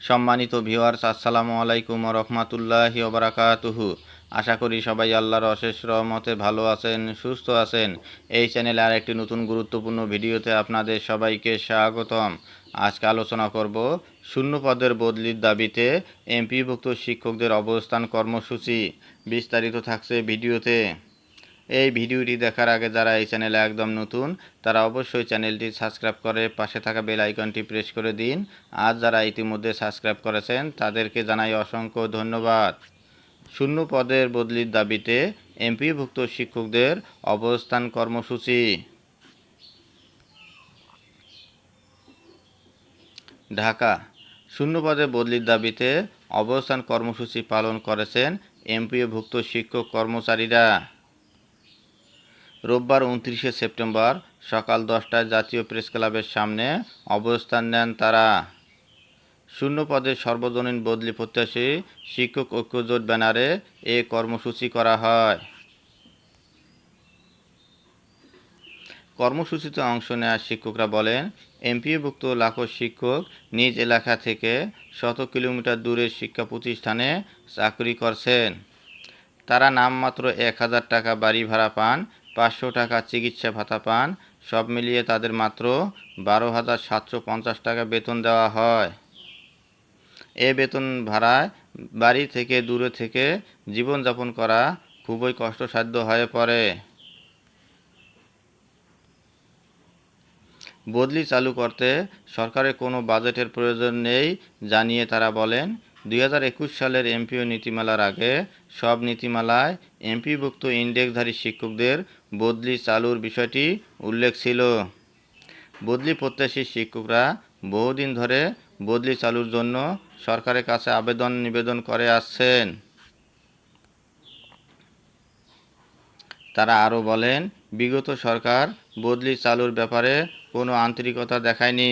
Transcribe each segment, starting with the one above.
সম্মানিত ভিউয়ার্স, আসসালামু আলাইকুম ওয়া রাহমাতুল্লাহি ওয়া বারাকাতুহু। আশা করি সবাই আল্লাহর অশেষ রহমতে ভালো আছেন, সুস্থ আছেন। এই চ্যানেলে আর একটি নতুন গুরুত্বপূর্ণ ভিডিওতে আপনাদের সবাইকে স্বাগতম। আজকে আলোচনা করব শূন্য পদের বদলির দাবিতে এমপিভুক্ত শিক্ষকদের অবস্থান কর্মসূচি। বিস্তারিত থাকছে ভিডিওতে। এই ভিডিওটি দেখার আগে যারা এই চ্যানেলে একদম নতুন তারা অবশ্যই চ্যানেলটি সাবস্ক্রাইব করে পাশে থাকা বেল আইকনটি প্রেস করে দিন। আর যারা ইতিমধ্যে সাবস্ক্রাইব করেছেন তাদেরকে জানাই অসংখ্য ধন্যবাদ। শূন্য পদের বদলির দাবিতে এমপিভুক্ত শিক্ষকদের অবস্থান কর্মসূচি। ঢাকা। শূন্য পদে বদলির দাবিতে অবস্থান কর্মসূচি পালন করেছেন এমপিওভুক্ত শিক্ষক কর্মচারীরা। রোববার 29 সেপ্টেম্বর সকাল 10টায় জাতীয় প্রেস ক্লাবের সামনে অবস্থান নেন তারা। শূন্য পদের সর্বজনীন বদলি প্রত্যাশী শিক্ষক ঐক্যজোট ব্যানারে এ কর্মসূচি করা হয়। কর্মসূচিতে অংশ নেওয়া শিক্ষকরা বলেন, এমপিওভুক্ত লাখো শিক্ষক নিজ এলাকা থেকে শত কিলোমিটার দূরের শিক্ষা প্রতিষ্ঠানে চাকরি করছেন। তারা নামমাত্র 1000 টাকা বাড়ি ভাড়া পান, 500 টাকা চিকিৎসা ভাতা পান। সব মিলিয়ে তাদের মাত্র 12,750 টাকা বেতন দেওয়া হয়। এ বেতন ভাড়ায় বাড়ি থেকে দূরে থেকে জীবনযাপন করা খুবই কষ্টসাধ্য হয়ে পড়ে। বদলি চালু করতে সরকারের কোনো বাজেটের প্রয়োজন নেই জানিয়ে তারা বলেন, 2021 সালের এমপিও নীতিমালার আগে সব নীতিমালায় এমপিভুক্ত ইন্ডেক্সধারী শিক্ষকদের বদলি চালুর বিষয়টি উল্লেখ ছিল। বদলি প্রত্যাশী শিক্ষকরা বহুদিন ধরে বদলি চালুর জন্য সরকারের কাছে নিবেদন করে আসছেন। তারা আরও বলেন, বিগত সরকার বদলি চালুর ব্যাপারে কোনো আন্তরিকতা দেখায়নি,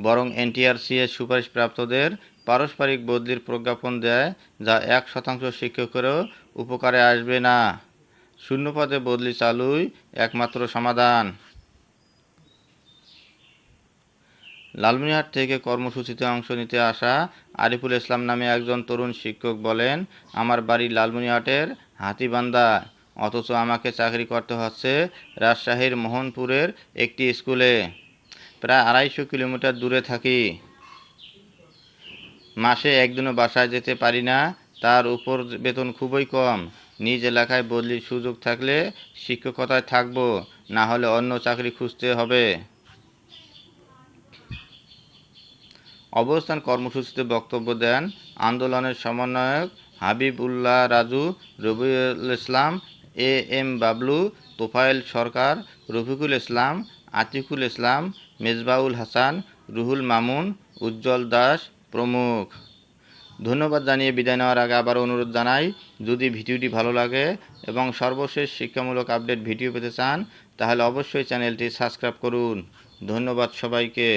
বরং এনটিআরসি-এর সুপারিশপ্রাপ্তদের পারস্পরিক বদলির প্রজ্ঞাপন দেয়, যা 1% শিক্ষকেরও উপকারে আসবে না। শূন্য পদে বদলি চালুই একমাত্র সমাধান। লালমনিরহাট থেকে কর্মসূচিতে অংশ নিতে আসা আরিফুল ইসলাম নামে একজন তরুণ শিক্ষক বলেন, আমার বাড়ি লালমনিরহাটের হাতীবান্ধায়, অথচ আমাকে চাকরি করতে হচ্ছে রাজশাহীর মোহনপুরের একটি স্কুলে। প্রায় 250 কিলোমিটার দূরে থাকি। মাসে একদিনও বাসায় যেতে পারি না, তার উপর বেতন খুবই কম। নিজ এলাকায় বদলির সুযোগ থাকলে শিক্ষকতায় থাকব, না হলে অন্য চাকরি খুঁজতে হবে। অবস্থান কর্মসূচিতে বক্তব্য দেন আন্দোলনের সমন্বয়ক হাবিব উল্লাহ রাজু, রবিউল ইসলাম, এম বাবলু, তোফায়েল সরকার, রফিকুল ইসলাম, আতিকুল ইসলাম, মেজবাউল হাসান, রুহুল মামুন, উজ্জ্বল দাস প্রমুখ। ধন্যবাদ জানিয়ে বিদায় নেওয়ার আগে আবার অনুরোধ জানাই, যদি ভিডিওটি ভালো লাগে এবং সর্বশেষ শিক্ষামূলক আপডেট ভিডিও পেতে চান তাহলে অবশ্যই চ্যানেলটি সাবস্ক্রাইব করুন। ধন্যবাদ সবাইকে।